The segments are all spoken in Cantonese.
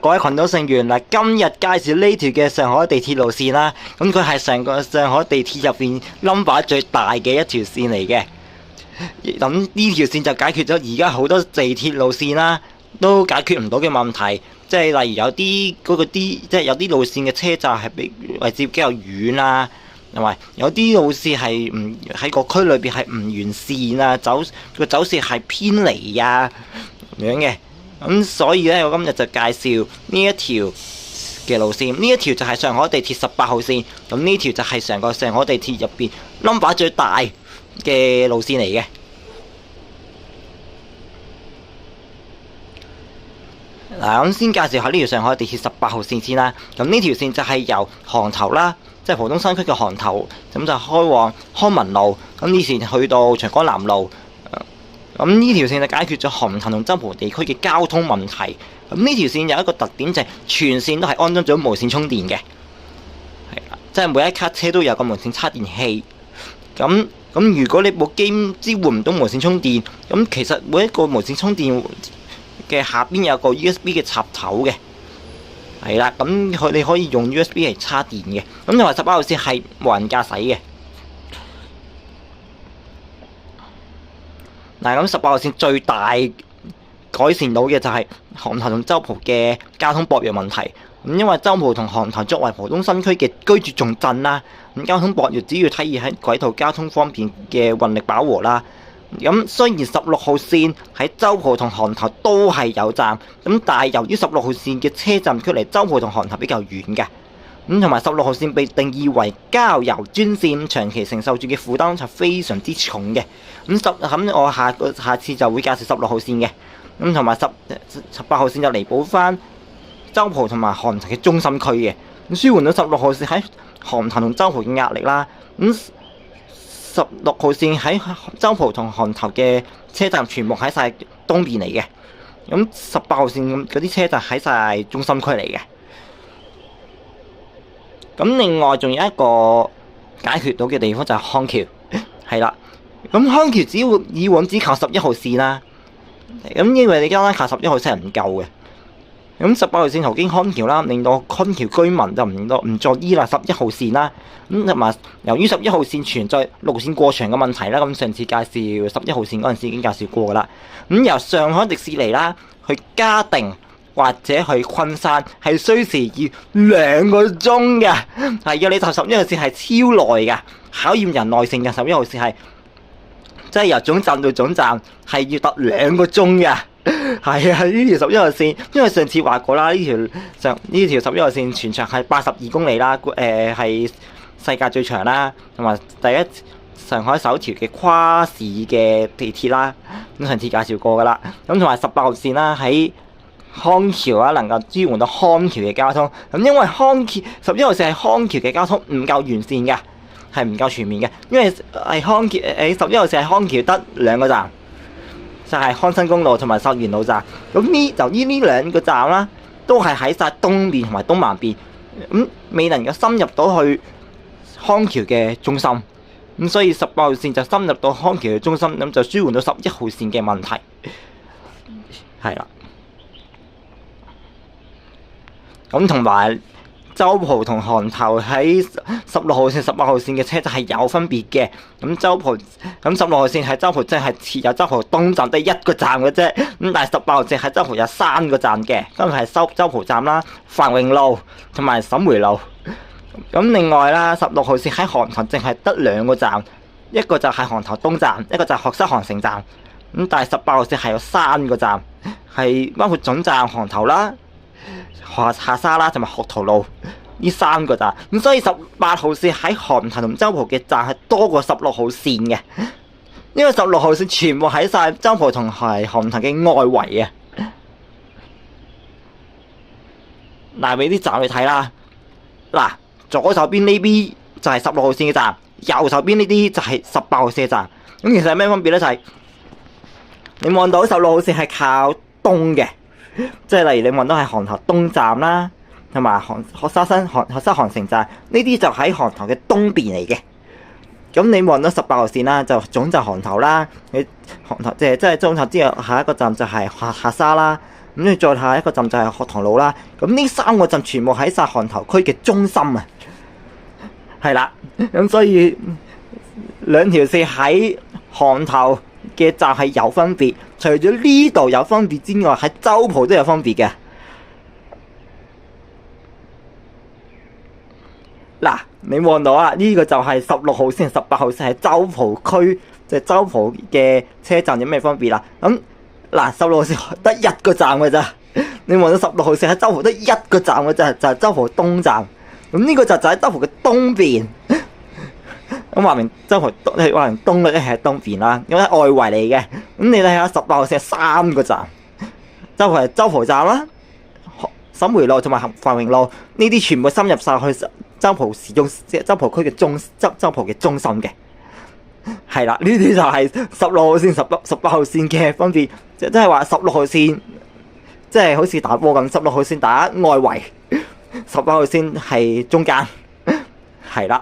各位群組成員嗱，今日介紹呢條嘅上海地鐵路線啦。咁佢係成個上海地鐵入邊 number 最大嘅一條線嚟嘅。咁呢條線就解決咗而家好多地鐵路線啦，都解決唔到嘅問題。即係例如有啲即係有啲路線嘅車站係比位置比較遠啊，同埋有啲路線係唔喺個區裏邊係唔完善啊，走線係偏離啊咁樣嘅。咁所以咧，我今日就介紹呢一條嘅路線。呢一條就係上海地鐵18號線。咁呢條就係成個上海地鐵入邊 number 最大嘅路線嚟嘅。嗱，咁先介紹下呢條上海地鐵18號線先啦。咁呢條線就係由航頭啦，即係浦東新區嘅航頭，咁就開往康文路，咁以前去到長江南路。咁呢條線就解決咗紅磡同周浦地區嘅交通問題。咁呢條線有一個特點就係全線都係安裝咗無線充電嘅，係啦，即係每一卡車都有個無線插電器。咁如果你部機支援唔到無線充電，咁其實每一個無線充電嘅下邊有個 USB 嘅插頭嘅，係啦，咁你可以用 USB 嚟插電嘅。咁同埋18號線係無人駕駛嘅。嗱，咁18號線最大改善到嘅就係航頭同周浦嘅交通薄弱問題。咁因為周浦同航頭作為浦東新區嘅居住重鎮啦，咁交通薄弱主要體現喺軌道交通方面嘅運力飽和啦。咁雖然16號線喺周浦同航頭都係有站，咁但係由於16號線嘅車站距離周浦同航頭比較遠嘅，咁同埋16號線被定義為郊遊專線，長期承受住嘅負擔就非常之重嘅。咁我下次就會介紹16號線嘅，咁同埋18號線就彌補翻周浦同埋航頭嘅中心區嘅，咁舒緩到16號線喺航頭同周浦嘅壓力啦。咁16號線喺周浦同航頭嘅車站全部喺晒東邊嚟嘅，咁18號線嗰啲車站喺晒中心區嚟嘅。咁另外仲有一個解決到嘅地方就係康橋，係啦。咁康橋以往只靠11號線啦，咁因為你家靠11號線係唔夠嘅。咁18號線途經康橋啦，令到康橋居民就唔再依賴11號線啦。咁同埋由於11號線存在路線過長嘅問題啦，咁上次介紹11號線嗰陣時已經介紹過噶啦。咁由上海迪士尼啦去嘉定或者去昆山係需時要2個鐘嘅，係要你搭11號線係超耐嘅，考驗人耐性嘅。11號線係即係由總站到總站係要搭2個鐘嘅。係啊，呢條11號線，因為上次話過啦，呢條11號線全長係82公里啦，係世界最長啦，同埋第一上海首條嘅跨市嘅地鐵啦。咁上次介紹過噶啦，咁同埋18號線啦，喺康橋啊，能夠支援到康橋嘅交通。咁因為11號線係康橋嘅交通唔夠完善嘅，係唔夠全面嘅，因為係11號線係康橋得2個站。就係康新公路同埋秀園路站，咁呢2個站啦，都係喺晒東邊同埋東南邊，咁未能夠深入到去康橋嘅中心，咁所以18號線就深入到康橋嘅中心，咁就舒緩到11號線嘅問題，係啦。咁同埋周浦同航頭喺16號線、18號線嘅車站係有分別嘅。咁16號線喺周浦即係設有周浦東站得1個站嘅啫。咁但係18號線喺周浦有3個站嘅，咁係周浦站啦、繁榮路同埋沈迴路。咁另外啦，16號線喺航頭淨係得2個站，一個就係航頭東站，一個就係學生航城站。咁但係18號線係有3個站，係包括總站航頭啦、下沙啦同埋學徒路呢3個站。咁所以18號線喺航頭同周浦嘅站係多過16號線嘅，因為16號線全部喺晒周浦同係航頭嘅外圍啊。嗱，俾啲站去睇啦。嗱，左手邊呢邊就係16號線嘅站，右手邊呢啲就係18號線嘅站。咁其實有咩分別咧？就係你望到16號線係靠東嘅，即係例如你望到係航頭東站啦，同埋學生航城站，呢啲就喺航頭嘅東邊嚟嘅。咁你望到18號線啦，就總站航頭啦，你航頭即係總站之後下一個站就係下沙啦，咁你再下一個站就係學堂路啦。咁呢3個站全部喺晒漢頭區嘅中心啊，係啦。咁所以兩條線喺漢頭嘅站係有分別，除咗呢度有分別之外，喺周浦都有分別嘅。嗱，你望到啊？呢個就係16號線、18號線喺周浦區，即係周浦嘅車站有咩分別啦？咁嗱，16號線得一個站嘅咋？你望到16號線喺周浦得一個站嘅咋？就係周浦東站。咁呢個就喺周浦嘅東邊。咁話明周浦東，話明東咧係東邊啦，因為外圍嚟嘅。咁你睇下18號線係3個站，周浦係周浦站啦、沈梅路同埋繁榮路，呢啲全部深入晒去周浦市中，即係周浦區嘅周浦嘅中心嘅。係啦，呢啲就係16號線、18號線嘅分別，即係話16號線即係好似打波咁，16號線打外圍，18號線係中間，係啦。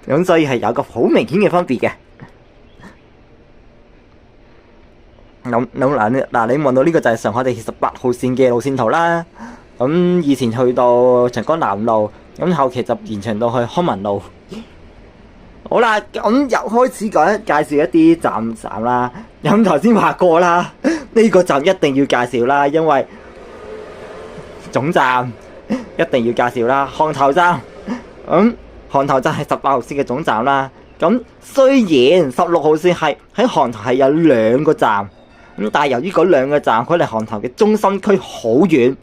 咁所以係有個好明顯嘅分別嘅。嗱，你望到呢個就係上海地鐵18號線嘅路線圖啦。咁以前去到長江南路，咁後期就延長到去康文路。好啦，咁又開始介紹一啲站啦。咁頭先話過啦，呢個站一定要介紹啦，因為總站一定要介紹啦。漢頭站，漢頭站係18號線嘅總站啦。咁雖然16號線係喺漢頭係有2個站，咁但係由於嗰2個站距離漢頭嘅中心區好遠，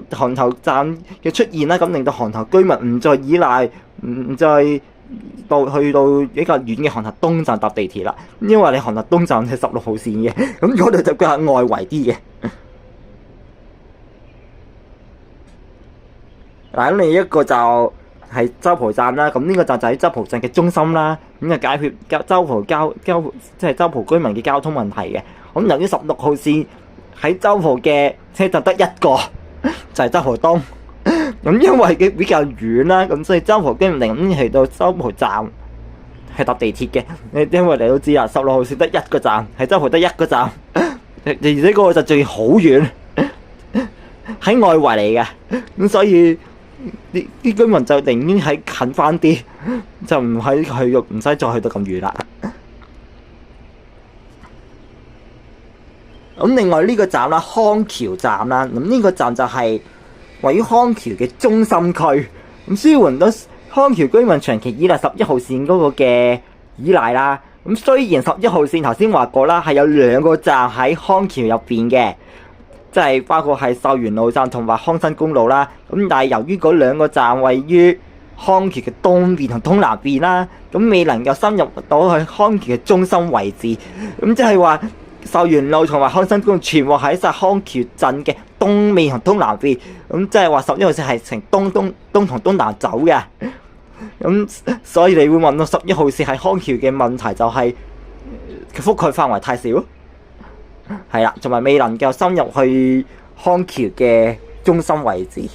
漢頭站嘅出現啦，咁令到漢頭居民唔再依賴，唔再去到比較遠嘅漢頭東站搭地鐵啦。因為你漢頭東站係16號線嘅，咁嗰度就比較外圍啲嘅。嗱，咁另一個就係周浦站啦，咁呢個站就喺周浦鎮嘅中心啦，咁就解決周浦即係周浦居民嘅交通問題嘅。咁由於16號線喺周浦嘅車站得一個，就係周浦東。咁因為佢比較遠啦，咁所以周浦居民咁去到周浦站係搭地鐵嘅。因為你都知啦，16號線得一個站，喺周浦得一個站，而且嗰個就仲要好遠，喺外圍嚟嘅。咁所以啲居民就寧願喺近翻啲，就唔使再去到咁遠啦。咁另外呢個站啦，康橋站啦，咁呢個站就係位於康橋嘅中心區，咁舒緩到康橋居民長期依賴11號線嗰個嘅依賴啦。咁雖然11號線頭先話過啦，係有2個站喺康橋入邊嘅，即係包括係秀園路站同埋康新公路啦。咁但係由於嗰2個站位於康橋嘅東邊同東南邊啦，咁未能夠深入到去康橋嘅中心位置，咁即係話秀園路同埋康新公路全部喺晒康橋鎮嘅東面同東南邊，咁即係話11號線係呈東同東南走嘅。咁所以你會問到11號線喺康橋嘅問題就係佢覆蓋範圍太少，係啦，同埋未能夠深入去康橋嘅中心位置。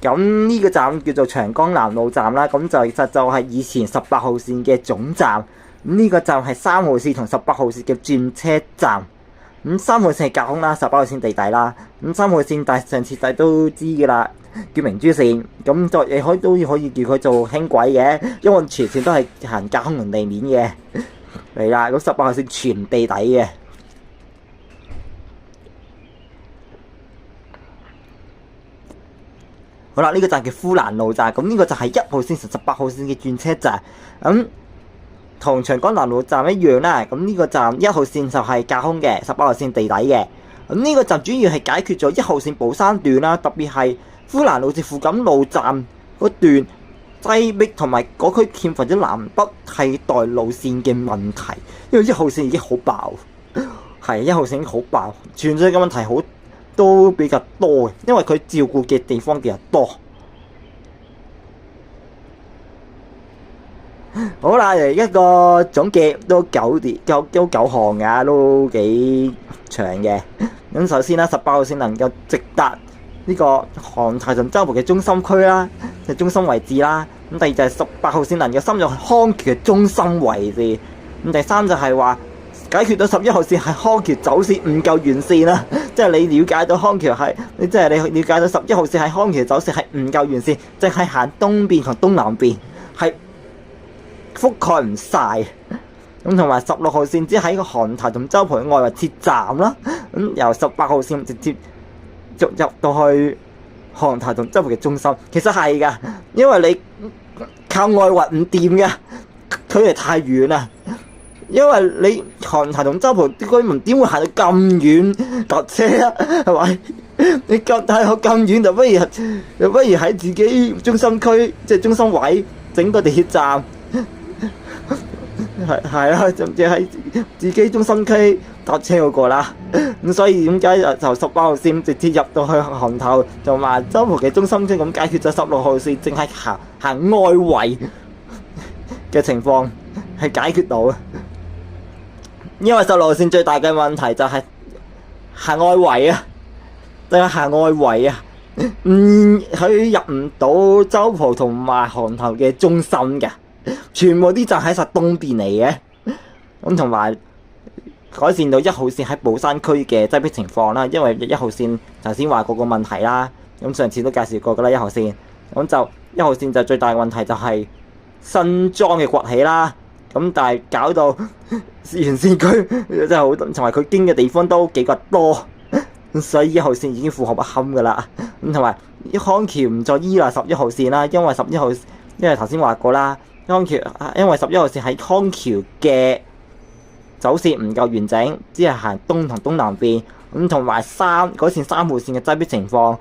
咁呢個站叫做長江南路站啦，咁就其實就係以前18號線嘅總站。咁呢個站係3號線同18號線嘅轉車站。咁3號線係架空啦，18號線地底啦。咁3號線但上次都知噶啦，叫明珠線。咁就你都可以叫佢做輕軌嘅，因為全線都係行架空同地面嘅。嚟啦，咁18號線全地底嘅。好啦，呢個站叫呼蘭路站，咁呢個就係1號線同18號線嘅轉車站，咁同長江南路站一樣啦。咁呢個站1號線就係架空嘅，18號線地底嘅。咁呢個站主要係解決咗1號線寶山段啦，特別係呼蘭路至富錦路站嗰段擠迫同埋嗰區欠乏咗南北替代路線嘅問題，因為1號線已經好爆，係1號線已經好爆，存在嘅問題都比較多嘅，因為佢照顧嘅地方其實多。好啦，一個總結都9項㗎，都幾長嘅。咁首先啦，18號線能夠直達呢個韓台同周浦嘅中心區啦，即係中心位置啦。咁第二就係18號線能夠深入康橋嘅中心位置。咁第三就係話解決到11號線係康橋走線唔夠完善啦，即係你了解到康橋係，即係你了解到11號線係康橋走線係唔夠完善，淨係行東邊同東南邊係覆蓋唔晒。咁同埋16號線只喺個韓頭同周浦嘅外圍設站啦，咁由18號線直接入到去韓頭同周浦嘅中心，其實係㗎，因為你靠外圍唔掂㗎，距離太遠啦。因為你韓頭同周浦啲居民點會行到咁遠搭車啊？係咪？你咁太好咁遠，就不如喺自己中心區，即係中心位整個地鐵站。係啦，甚至喺自己中心區搭車嗰個啦。咁所以點解就18號線直接入到去韓頭同埋周浦嘅中心區，咁解決咗16號線淨係行外圍嘅情況係解決到。因為16號線最大嘅問題就係行外圍啊，就係行外圍啊，佢入唔到周浦同埋韓頭嘅中心嘅。全部啲站喺實東邊嚟嘅，咁同埋改善到1號線喺寶山區嘅擠迫情況啦。因為1號線頭先話過個問題啦，咁上次都介紹過噶啦1號線，咁就1號線就最大嘅問題就係新莊嘅崛起啦。咁但係搞到沿線區真係好，同埋佢經嘅地方都幾個多，所以1號線已經負荷不堪噶啦。咁同埋康橋唔再依賴11號線啦，因為頭先話過啦。康橋因為11號線喺康橋嘅走線唔夠完整，只係行東同東南邊，咁同埋改善3號線嘅擠迫情況，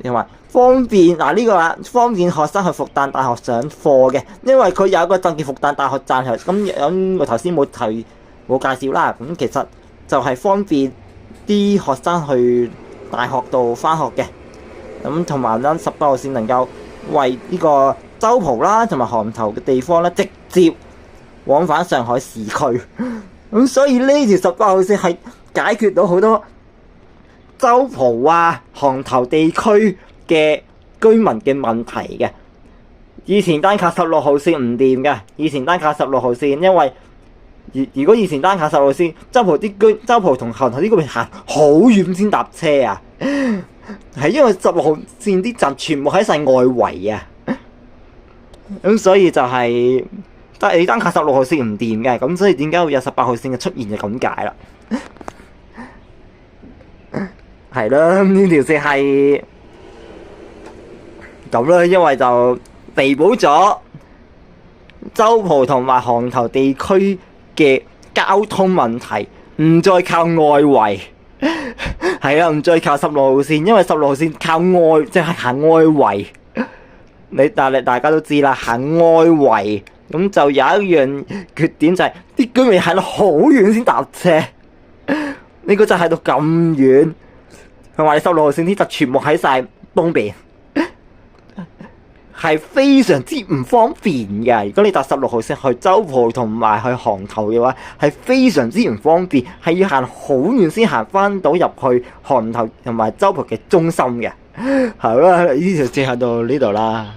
同埋方便呢個啦，方便學生去復旦大學上課嘅，因為佢有一個鎮叫復旦大學站，咁我頭先冇介紹啦，咁其實就係方便啲學生去大學度返學嘅，咁同埋咧18號線能夠為呢個周浦啦，同埋韓頭嘅地方咧，直接往返上海市區。咁所以呢條18號線係解決到好多周浦啊、韓頭地區嘅居民嘅問題嘅。以前單靠16號線唔掂嘅，以前單靠16號線，因為如果以前單靠16號線，周浦同韓頭啲居民行好遠先搭車啊，係因為16號線啲站全部喺晒外圍啊。咁所以就係你單靠16號線唔掂嘅，咁所以點解會有18號線嘅出現就咁解啦。係啦，呢條線係咁啦，因為就彌補咗周浦同埋韓頭地區嘅交通問題，唔再靠外圍。係啊，唔再靠16號線，因為16號線靠即係行外圍。但係大家都知啦，行外圍咁就有一樣缺點，就係啲居民行到好遠先搭車。呢個真係到咁遠，同埋你16號線啲就全部喺晒東邊，係非常之唔方便嘅。如果你搭16號線去周浦同埋去韓頭嘅話，係非常之唔方便，係要行好遠先行翻到入去韓頭同埋周浦嘅中心嘅。好啦，呢條線喺到呢度啦。